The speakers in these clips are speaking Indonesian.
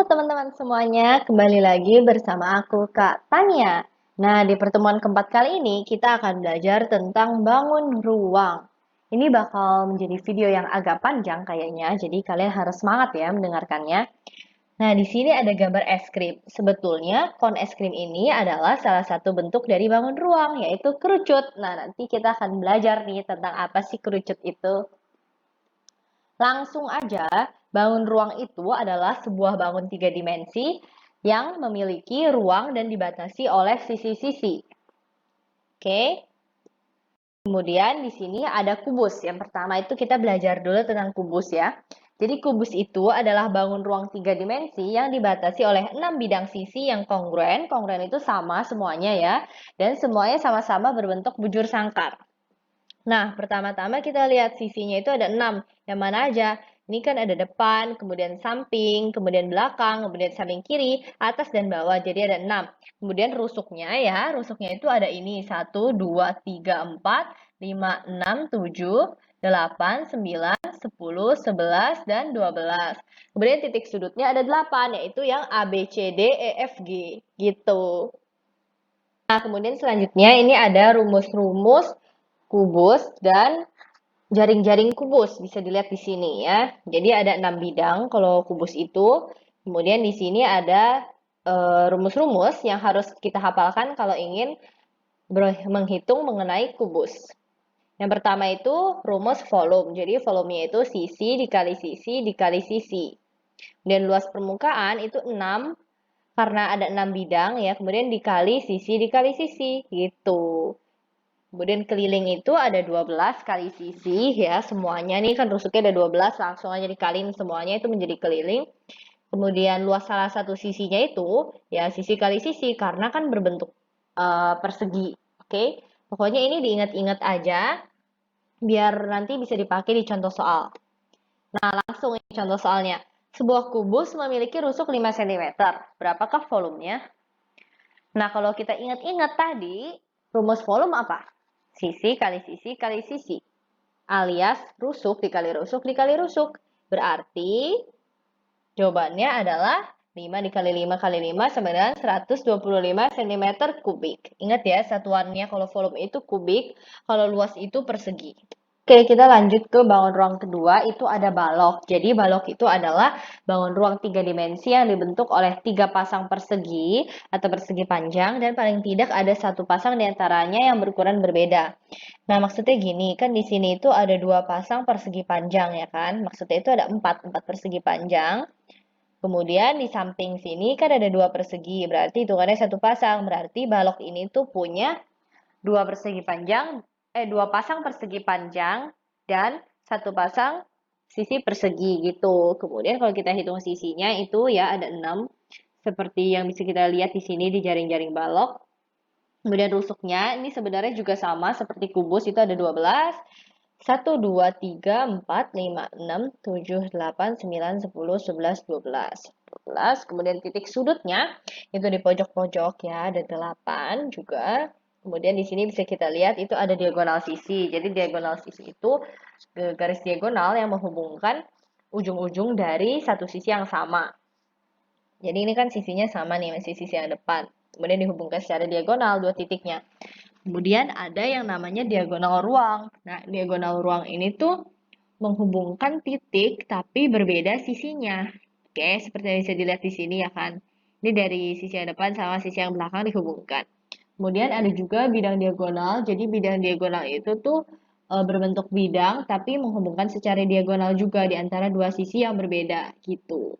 teman-teman semuanya, kembali lagi bersama aku Kak Tania. Nah, di pertemuan keempat kali ini kita akan belajar tentang bangun ruang. Ini bakal menjadi video yang agak panjang kayaknya, jadi kalian harus semangat ya mendengarkannya. Nah, di sini ada gambar es krim. Sebetulnya kon es krim ini adalah salah satu bentuk dari bangun ruang, yaitu kerucut. Nah, nanti kita akan belajar nih tentang apa sih kerucut itu. Langsung aja, bangun ruang itu adalah sebuah bangun tiga dimensi yang memiliki ruang dan dibatasi oleh sisi-sisi. Oke. Kemudian di sini ada kubus. Yang pertama itu kita belajar dulu tentang kubus ya. Jadi kubus itu adalah bangun ruang tiga dimensi yang dibatasi oleh 6 bidang sisi yang kongruen. Kongruen itu sama semuanya ya. Dan semuanya sama-sama berbentuk bujur sangkar. Nah, pertama-tama kita lihat sisinya itu ada 6. Yang mana aja? Ini kan ada depan, kemudian samping, kemudian belakang, kemudian samping kiri, atas dan bawah. Jadi ada 6. Kemudian rusuknya ya, rusuknya itu ada ini. 1, 2, 3, 4, 5, 6, 7, 8, 9, 10, 11, dan 12. Kemudian titik sudutnya ada 8, yaitu yang A, B, C, D, E, F, G. Gitu. Nah, kemudian selanjutnya ini ada rumus-rumus kubus dan jaring-jaring kubus. Bisa dilihat di sini ya. Jadi ada 6 bidang kalau kubus itu. Kemudian di sini ada rumus-rumus yang harus kita hafalkan kalau ingin menghitung mengenai kubus. Yang pertama itu rumus volume. Jadi volumenya itu sisi dikali sisi dikali sisi. Dan luas permukaan itu 6 karena ada 6 bidang ya. Kemudian dikali sisi gitu. Kemudian keliling itu ada 12 kali sisi ya, semuanya nih kan rusuknya ada 12, langsung aja dikaliin semuanya itu menjadi keliling. Kemudian luas salah satu sisinya itu ya sisi kali sisi karena kan berbentuk persegi. Oke. Pokoknya ini diingat-ingat aja biar nanti bisa dipakai di contoh soal. Nah, langsung ini contoh soalnya. Sebuah kubus memiliki rusuk 5 cm. Berapakah volumenya? Nah, kalau kita ingat-ingat tadi, rumus volume apa? Sisi kali sisi kali sisi. Alias rusuk dikali rusuk dikali rusuk. Berarti jawabannya adalah 5 dikali 5 kali 5 sama dengan 125 cm kubik. Ingat ya, satuannya kalau volume itu kubik, kalau luas itu persegi. Oke, kita lanjut ke bangun ruang kedua, itu ada balok. Jadi balok itu adalah bangun ruang tiga dimensi yang dibentuk oleh 3 pasang persegi atau persegi panjang, dan paling tidak ada satu pasang diantaranya yang berukuran berbeda. Nah, maksudnya gini, kan di sini itu ada 2 pasang persegi panjang ya kan? Maksudnya itu ada 4 persegi panjang. Kemudian di samping sini kan ada 2 persegi, berarti hitungannya 1 pasang. Berarti balok ini tuh punya 2 persegi panjang, 2 pasang persegi panjang dan 1 pasang sisi persegi gitu. Kemudian kalau kita hitung sisinya itu ya ada 6 seperti yang bisa kita lihat di sini di jaring-jaring balok. Kemudian rusuknya ini sebenarnya juga sama seperti kubus itu ada 12. 1, 2, 3, 4, 5, 6, 7, 8, 9, 10, 11, 12. 12. Kemudian titik sudutnya itu di pojok-pojok ya ada 8 juga. Kemudian di sini bisa kita lihat itu ada diagonal sisi. Jadi diagonal sisi itu garis diagonal yang menghubungkan ujung-ujung dari satu sisi yang sama. Jadi ini kan sisinya sama nih, masih sisi yang depan. Kemudian dihubungkan secara diagonal dua titiknya. Kemudian ada yang namanya diagonal ruang. Nah, diagonal ruang ini tuh menghubungkan titik tapi berbeda sisinya. Oke, seperti yang bisa dilihat di sini ya kan. Ini dari sisi yang depan sama sisi yang belakang dihubungkan. Kemudian ada juga bidang diagonal. Jadi bidang diagonal itu tuh berbentuk bidang tapi menghubungkan secara diagonal juga di antara dua sisi yang berbeda gitu.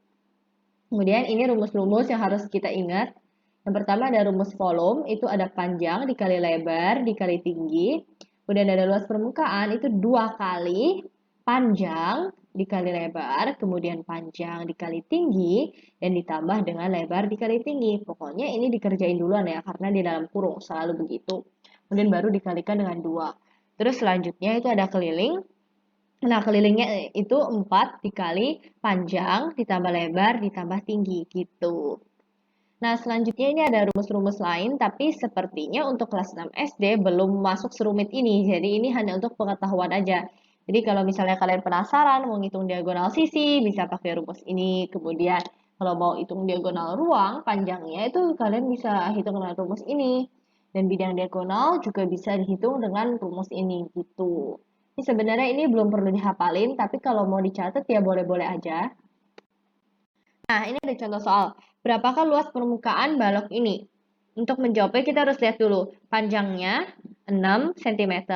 Kemudian ini rumus-rumus yang harus kita ingat. Yang pertama ada rumus volume, itu ada panjang dikali lebar dikali tinggi. Kemudian ada luas permukaan, itu 2 kali panjang dikali lebar, kemudian panjang dikali tinggi, dan ditambah dengan lebar dikali tinggi. Pokoknya ini dikerjain duluan ya, karena di dalam kurung selalu begitu. Kemudian baru dikalikan dengan 2. Terus selanjutnya itu ada keliling. Nah, kelilingnya itu 4 dikali panjang, ditambah lebar, ditambah tinggi, gitu. Nah, selanjutnya ini ada rumus-rumus lain, tapi sepertinya untuk kelas 6 SD belum masuk serumit ini. Jadi ini hanya untuk pengetahuan aja. Jadi kalau misalnya kalian penasaran mau ngitung diagonal sisi, bisa pakai rumus ini. Kemudian Kalau mau hitung diagonal ruang, panjangnya itu kalian bisa hitung dengan rumus ini. Dan bidang diagonal juga bisa dihitung dengan rumus ini gitu. Ini sebenarnya ini belum perlu dihafalin, tapi kalau mau dicatat ya boleh-boleh aja. Nah, ini ada contoh soal. Berapakah luas permukaan balok ini? Untuk menjawabnya kita harus lihat dulu. Panjangnya 6 cm,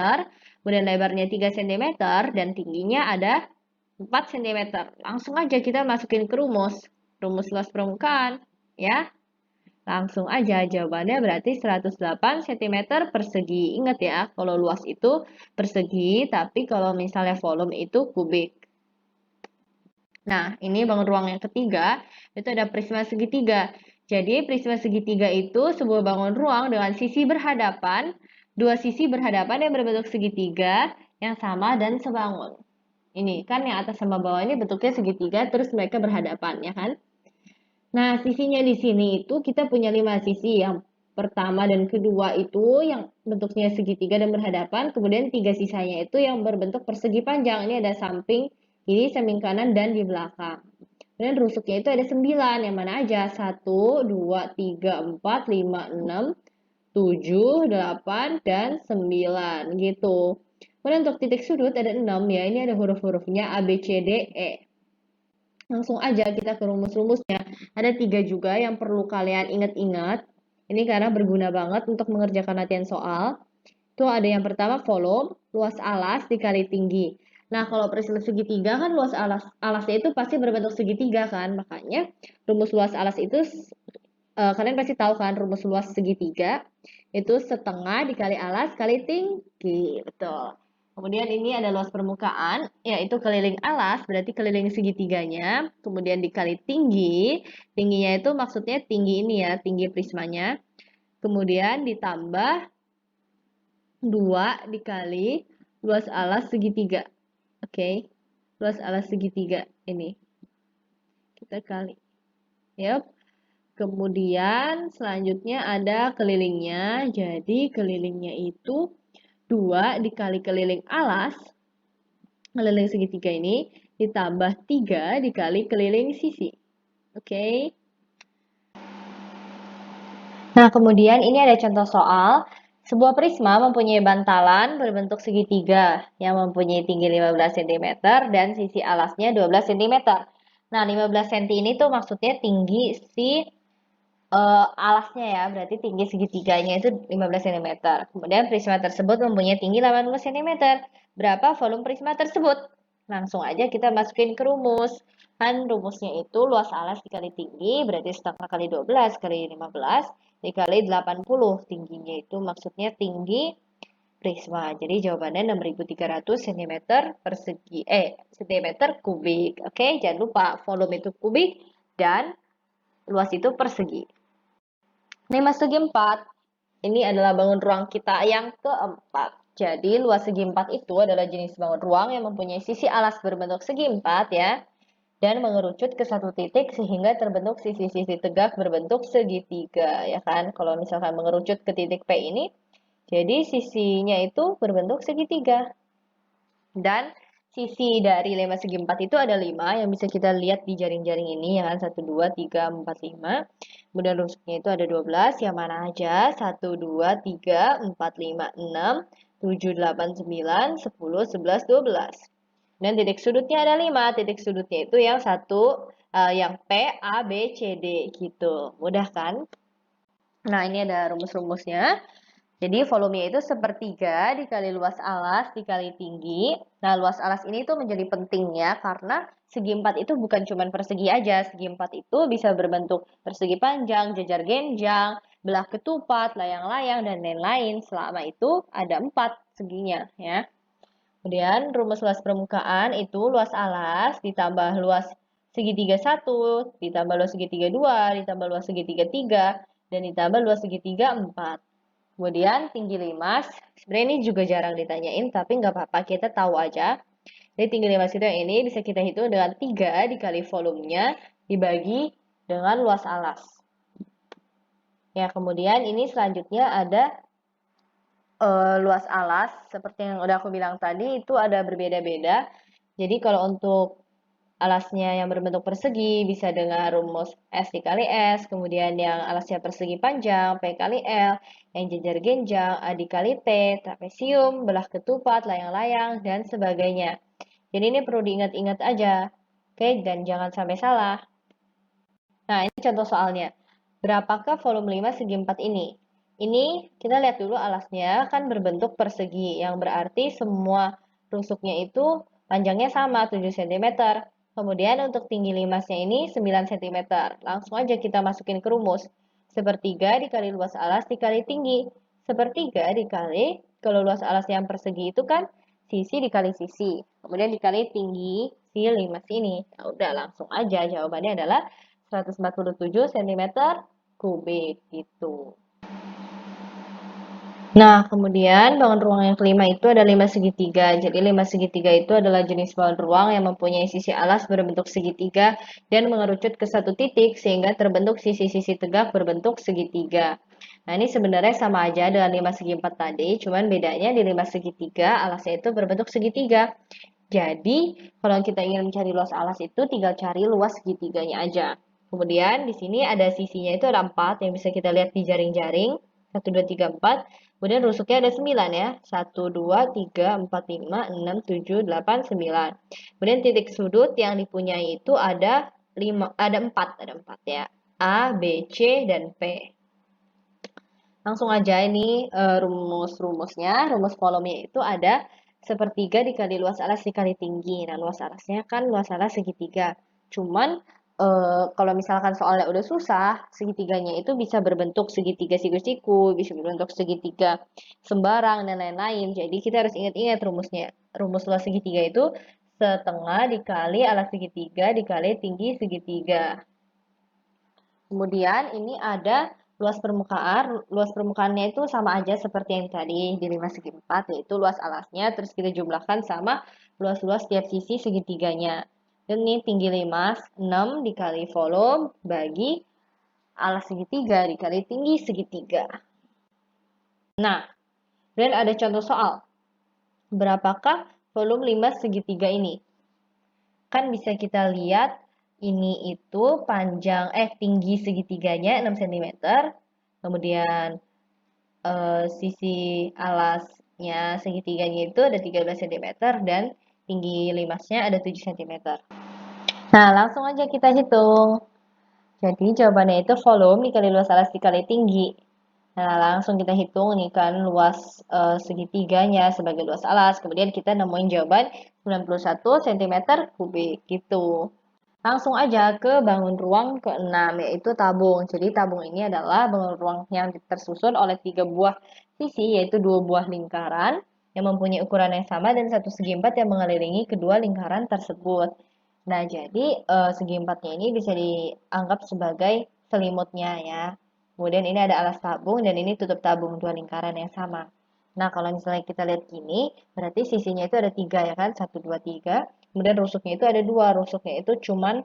kemudian lebarnya 3 cm, dan tingginya ada 4 cm. Langsung aja kita masukin ke rumus. Rumus luas permukaan. Ya, langsung aja jawabannya berarti 108 cm persegi. Ingat ya, kalau luas itu persegi, tapi kalau misalnya volume itu kubik. Nah, ini bangun ruang yang ketiga, itu ada prisma segitiga. Jadi, prisma segitiga itu sebuah bangun ruang dengan sisi berhadapan, dua sisi berhadapan yang berbentuk segitiga yang sama dan sebangun. Ini kan yang atas sama bawah ini bentuknya segitiga, terus mereka berhadapan, ya kan? Nah, sisinya di sini itu kita punya 5 sisi. Yang pertama dan kedua itu yang bentuknya segitiga dan berhadapan. Kemudian 3 sisanya itu yang berbentuk persegi panjang. Ini ada samping kiri, samping kanan, dan di belakang. Kemudian rusuknya itu ada 9. Yang mana aja? 1, 2, 3, 4, 5, 6, 7, 8, dan 9. Gitu. Kemudian untuk titik sudut ada 6 ya. Ini ada huruf-hurufnya A, B, C, D, E. Langsung aja kita ke rumus-rumusnya. Ada 3 juga yang perlu kalian ingat-ingat. Ini karena berguna banget untuk mengerjakan latihan soal. Itu ada yang pertama volume, luas alas dikali tinggi. Nah, kalau prisma segitiga kan luas alasnya itu pasti berbentuk segitiga kan. Makanya rumus luas alas itu kalian pasti tahu kan rumus luas segitiga itu setengah dikali alas kali tinggi. Betul. Kemudian ini ada luas permukaan, yaitu keliling alas, berarti keliling segitiganya. Kemudian dikali tinggi, tingginya itu maksudnya tinggi ini ya, tinggi prismanya. Kemudian ditambah 2 dikali luas alas segitiga. Oke, luas alas segitiga ini. Kita kali. Yap. Kemudian selanjutnya ada kelilingnya. Jadi kelilingnya itu 2 dikali keliling alas, keliling segitiga ini, ditambah 3 dikali keliling sisi. Oke. Nah, kemudian ini ada contoh soal. Sebuah prisma mempunyai bantalan berbentuk segitiga yang mempunyai tinggi 15 cm dan sisi alasnya 12 cm. Nah, 15 cm ini tuh maksudnya tinggi si alasnya ya, berarti tinggi segitiganya itu 15 cm. Kemudian prisma tersebut mempunyai tinggi 80 cm. Berapa volume prisma tersebut? Langsung aja kita masukin ke rumus. Kan rumusnya itu luas alas dikali tinggi, berarti setengah kali 12 kali 15 dikali 80. Tingginya itu maksudnya tinggi prisma. Jadi jawabannya 6.300 cm persegi, cm kubik. Oke, jangan lupa volume itu kubik dan luas itu persegi. Nih segi 4, ini adalah bangun ruang kita yang keempat. Jadi luas segi 4 itu adalah jenis bangun ruang yang mempunyai sisi alas berbentuk segi 4 ya. Dan mengerucut ke satu titik sehingga terbentuk sisi-sisi tegak berbentuk segitiga ya kan. Kalau misalkan mengerucut ke titik P ini, jadi sisinya itu berbentuk segitiga. Dan sisi dari lemma segi 4 itu ada 5 yang bisa kita lihat di jaring-jaring ini ya kan. 1, 2, 3, 4, 5. Kemudian rusuknya itu ada 12 yang mana aja? 1, 2, 3, 4, 5, 6, 7, 8, 9, 10, 11, 12. Dan titik sudutnya ada 5. Titik sudutnya itu yang satu, yang P, A, B, C, D gitu. Mudah kan? Nah, ini ada rumus-rumusnya. Jadi volumenya itu sepertiga dikali luas alas dikali tinggi. Nah, luas alas ini tuh menjadi penting ya, karena segi 4 itu bukan cuma persegi aja. Segi 4 itu bisa berbentuk persegi panjang, jajar genjang, belah ketupat, layang-layang, dan lain-lain. Selama itu ada 4 seginya ya. Kemudian rumus luas permukaan itu luas alas ditambah luas segitiga 1, ditambah luas segitiga 2, ditambah luas segitiga 3, dan ditambah luas segitiga 4. Kemudian tinggi limas, sebenarnya ini juga jarang ditanyain, tapi nggak apa-apa, kita tahu aja. Jadi tinggi limas itu yang ini bisa kita hitung dengan 3 dikali volumenya dibagi dengan luas alas. Ya, kemudian ini selanjutnya ada luas alas, seperti yang udah aku bilang tadi, itu ada berbeda-beda. Jadi kalau untuk alasnya yang berbentuk persegi bisa dengan rumus S dikali S, kemudian yang alasnya persegi panjang, P kali L, yang jejer genjang, A dikali T, trapesium, belah ketupat, layang-layang, dan sebagainya. Jadi ini perlu diingat-ingat aja, oke, dan jangan sampai salah. Nah, ini contoh soalnya. Berapakah volume 5 segi 4 ini? Ini kita lihat dulu alasnya kan berbentuk persegi, yang berarti semua rusuknya itu panjangnya sama, 7 cm. Kemudian untuk tinggi limasnya ini 9 cm. Langsung aja kita masukin ke rumus. Sepertiga dikali luas alas dikali tinggi. Sepertiga dikali, kalau luas alas yang persegi itu kan sisi dikali sisi. Kemudian dikali tinggi si limas ini. Nah, udah langsung aja jawabannya adalah 147 cm kubik gitu. Nah, kemudian bangun ruang yang kelima itu ada 5 segitiga. Jadi 5 segitiga itu adalah jenis bangun ruang yang mempunyai sisi alas berbentuk segitiga dan mengerucut ke satu titik sehingga terbentuk sisi-sisi tegak berbentuk segitiga. Nah, ini sebenarnya sama aja dengan 5 segi 4 tadi, cuman bedanya di 5 segitiga alasnya itu berbentuk segitiga. Jadi, kalau kita ingin mencari luas alas itu tinggal cari luas segitiganya aja. Kemudian di sini ada sisinya itu ada 4 yang bisa kita lihat di jaring-jaring. 1, 2, 3, 4. Kemudian rusuknya ada 9 ya. 1, 2, 3, 4, 5, 6, 7, 8, 9. Kemudian titik sudut yang dipunyai itu ada 4 ya. A, B, C, dan P. Langsung aja ini rumus-rumusnya. Rumus volumenya itu ada sepertiga dikali luas alas dikali tinggi. Nah, luas alasnya kan luas alas segitiga. Cuman kalau misalkan soalnya udah susah, segitiganya itu bisa berbentuk segitiga siku-siku, bisa berbentuk segitiga sembarang, dan lain-lain. Jadi kita harus ingat-ingat rumusnya. Rumus luas segitiga itu setengah dikali alas segitiga dikali tinggi segitiga. Kemudian ini ada luas permukaan. Luas permukaannya itu sama aja seperti yang tadi di 5 segi 4, yaitu luas alasnya, terus kita jumlahkan sama luas-luas tiap sisi segitiganya. Dan ini tinggi limas, 6 dikali volume bagi alas segitiga dikali tinggi segitiga. Nah, dan ada contoh soal. Berapakah volume limas segitiga ini? Kan bisa kita lihat ini itu tinggi segitiganya 6 cm, kemudian sisi alasnya segitiganya itu ada 13 cm dan tinggi limasnya ada 7 cm. Nah, langsung aja kita hitung. Jadi jawabannya itu volume dikali luas alas dikali tinggi. Nah, langsung kita hitung nih kan luas segitiganya sebagai luas alas. Kemudian kita nemuin jawaban 91 cm kubik gitu. Langsung aja ke bangun ruang ke-6, yaitu tabung. Jadi tabung ini adalah bangun ruang yang tersusun oleh 3 buah sisi, yaitu 2 buah lingkaran yang mempunyai ukuran yang sama dan satu segi 4 yang mengelilingi kedua lingkaran tersebut. Nah, jadi segi 4-nya ini bisa dianggap sebagai selimutnya ya. Kemudian ini ada alas tabung dan ini tutup tabung, 2 lingkaran yang sama. Nah, kalau misalnya kita lihat gini, berarti sisinya itu ada 3 ya kan, 1, 2, 3. Kemudian rusuknya itu ada 2, rusuknya itu cuman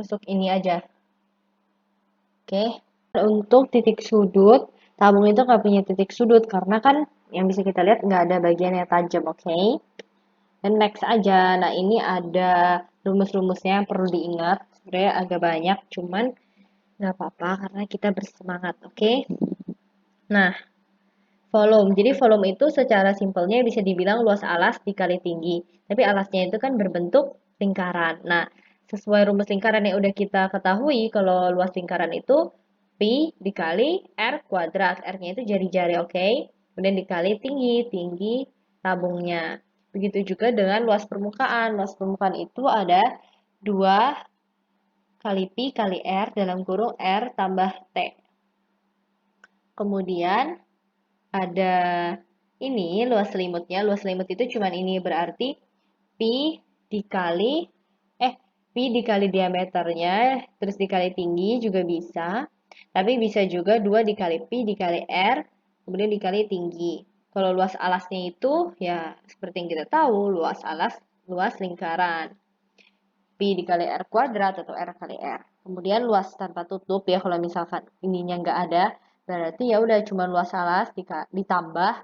rusuk ini aja. Oke. Untuk titik sudut, tabung itu nggak punya titik sudut, karena kan yang bisa kita lihat nggak ada bagian yang tajam, oke? Dan next aja, nah ini ada rumus-rumusnya yang perlu diingat, sebenarnya agak banyak, cuman nggak apa-apa karena kita bersemangat, oke? Nah, volume. Jadi volume itu secara simpelnya bisa dibilang luas alas dikali tinggi. Tapi alasnya itu kan berbentuk lingkaran. Nah, sesuai rumus lingkaran yang udah kita ketahui, kalau luas lingkaran itu pi dikali r kuadrat. R-nya itu jari-jari, oke? Kemudian dikali tinggi, tinggi tabungnya. Begitu juga dengan luas permukaan. Luas permukaan itu ada 2 kali pi kali r dalam kurung r tambah t. Kemudian ada ini luas selimutnya. Luas selimut itu cuman ini, berarti pi dikali pi dikali diameternya terus dikali tinggi juga bisa, tapi bisa juga 2 dikali pi dikali r kemudian dikali tinggi. Kalau luas alasnya itu ya seperti yang kita tahu, luas alas luas lingkaran, pi dikali r kuadrat atau r kali r. Kemudian luas tanpa tutup ya, kalau misalkan ininya nggak ada, berarti ya udah cuma luas alas ditambah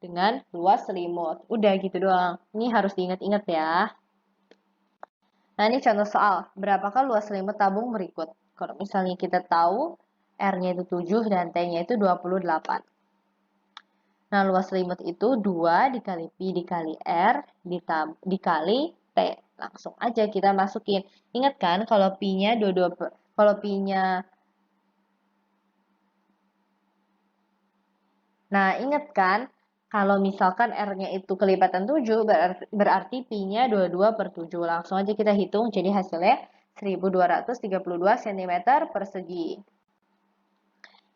dengan luas selimut. Udah gitu doang. Ini harus diingat-ingat ya. Nah, ini contoh soal. Berapakah luas selimut tabung berikut? Kalau misalnya kita tahu R-nya itu 7 dan T-nya itu 28. Nah, luas selimut itu 2 dikali Pi dikali R dikali T. Langsung aja kita masukin. Ingat kan kalau Pi-nya kalau Pi-nya Nah, ingat kan kalau misalkan R-nya itu kelipatan 7 berarti Pi-nya 22 per 7. Langsung aja kita hitung jadi hasilnya 1232 cm persegi.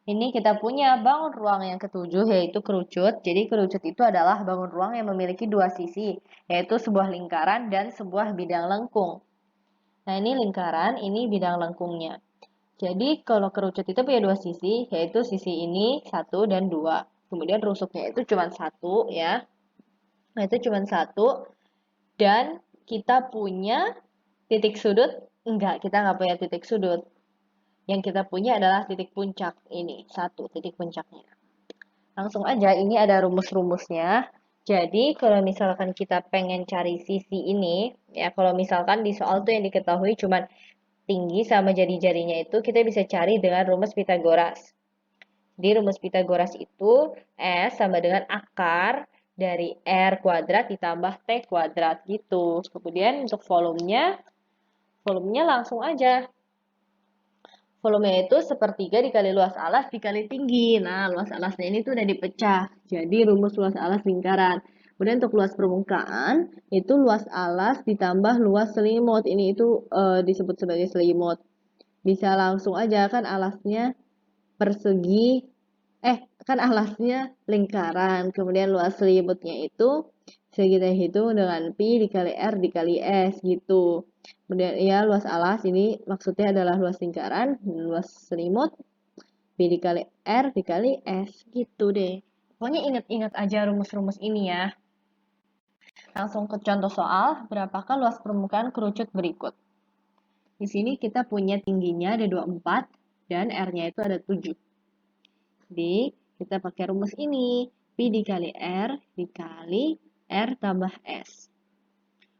Ini kita punya bangun ruang yang ketujuh yaitu kerucut. Jadi kerucut itu adalah bangun ruang yang memiliki dua sisi, yaitu sebuah lingkaran dan sebuah bidang lengkung. Nah, ini lingkaran, ini bidang lengkungnya. Jadi kalau kerucut itu punya dua sisi, yaitu sisi ini 1 dan 2. Kemudian rusuknya itu cuma 1 ya. Nah, itu cuma 1. Dan kita punya titik sudut? Enggak, kita nggak punya titik sudut. Yang kita punya adalah titik puncak ini, 1 titik puncaknya. Langsung aja, ini ada rumus-rumusnya. Jadi, kalau misalkan kita pengen cari sisi ini, ya kalau misalkan di soal tuh yang diketahui cuma tinggi sama jari-jarinya itu, kita bisa cari dengan rumus Pitagoras. Di rumus Pitagoras itu, S sama dengan akar dari R kuadrat ditambah T kuadrat gitu. Kemudian untuk volumenya langsung aja. Volumenya itu sepertiga dikali luas alas dikali tinggi. Nah, luas alasnya ini tuh udah dipecah. Jadi rumus luas alas lingkaran. Kemudian untuk luas permukaan, itu luas alas ditambah luas selimut. Ini itu disebut sebagai selimut. Bisa langsung aja kan alasnya persegi, kan alasnya lingkaran. Kemudian luas selimutnya itu bisa kita hitung dengan Pi dikali R dikali S gitu. Kemudian ya luas alas ini maksudnya adalah luas lingkaran, luas selimut, Pi dikali R dikali S gitu deh. Pokoknya ingat-ingat aja rumus-rumus ini ya. Langsung ke contoh soal, berapakah luas permukaan kerucut berikut? Di sini kita punya tingginya ada 24 dan R-nya itu ada 7. Jadi kita pakai rumus ini, Pi dikali R dikali R tambah S.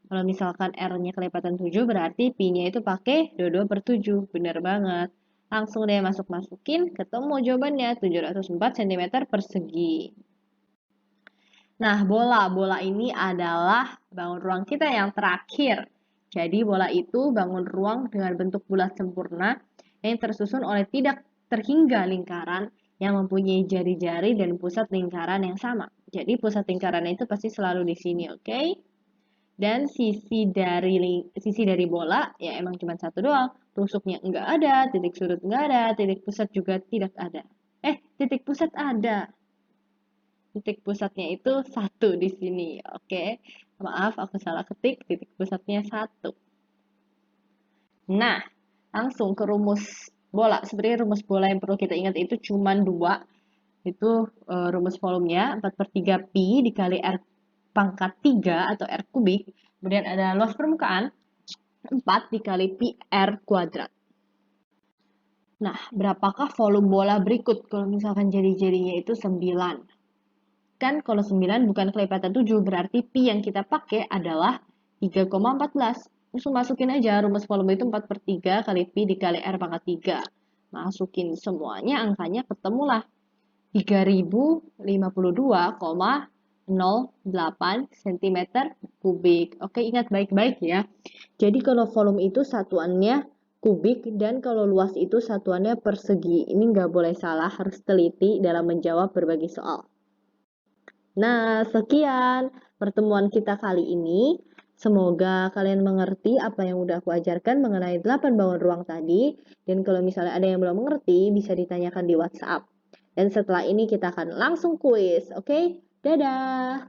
Kalau misalkan R-nya kelipatan 7 berarti Pi-nya itu pakai 22 per 7. Bener banget. Langsung deh masukin, ketemu jawabannya 704 cm persegi. Nah, bola ini adalah bangun ruang kita yang terakhir. Jadi bola itu bangun ruang dengan bentuk bulat sempurna yang tersusun oleh tidak terhingga lingkaran yang mempunyai jari-jari dan pusat lingkaran yang sama. Jadi pusat lingkarannya itu pasti selalu di sini, oke? Dan sisi dari bola ya emang cuma satu doang. Rusuknya enggak ada, titik sudut enggak ada, titik pusat juga tidak ada. Titik pusat ada. Titik pusatnya itu 1 di sini, oke? Maaf, aku salah ketik, titik pusatnya 1. Nah, langsung ke rumus bola. Sebenarnya rumus bola yang perlu kita ingat itu cuma 2. Itu rumus volumenya 4 per 3 Pi dikali R pangkat 3 atau R kubik. Kemudian ada luas permukaan 4 dikali Pi R kuadrat. Nah, berapakah volume bola berikut? Kalau misalkan jari-jarinya itu 9. Kan kalau 9 bukan kelipatan 7, berarti Pi yang kita pakai adalah 3,14. Langsung masukin aja, rumus volume itu 4 per 3 kali Pi dikali R pangkat 3. Masukin semuanya, angkanya ketemulah 3052,08 cm kubik. Oke, ingat baik-baik ya. Jadi kalau volume itu satuannya kubik dan kalau luas itu satuannya persegi. Ini nggak boleh salah, harus teliti dalam menjawab berbagai soal. Nah, sekian pertemuan kita kali ini. Semoga kalian mengerti apa yang udah aku ajarkan mengenai 8 bangun ruang tadi. Dan kalau misalnya ada yang belum mengerti, bisa ditanyakan di WhatsApp. Dan setelah ini kita akan langsung kuis, oke? Dadah!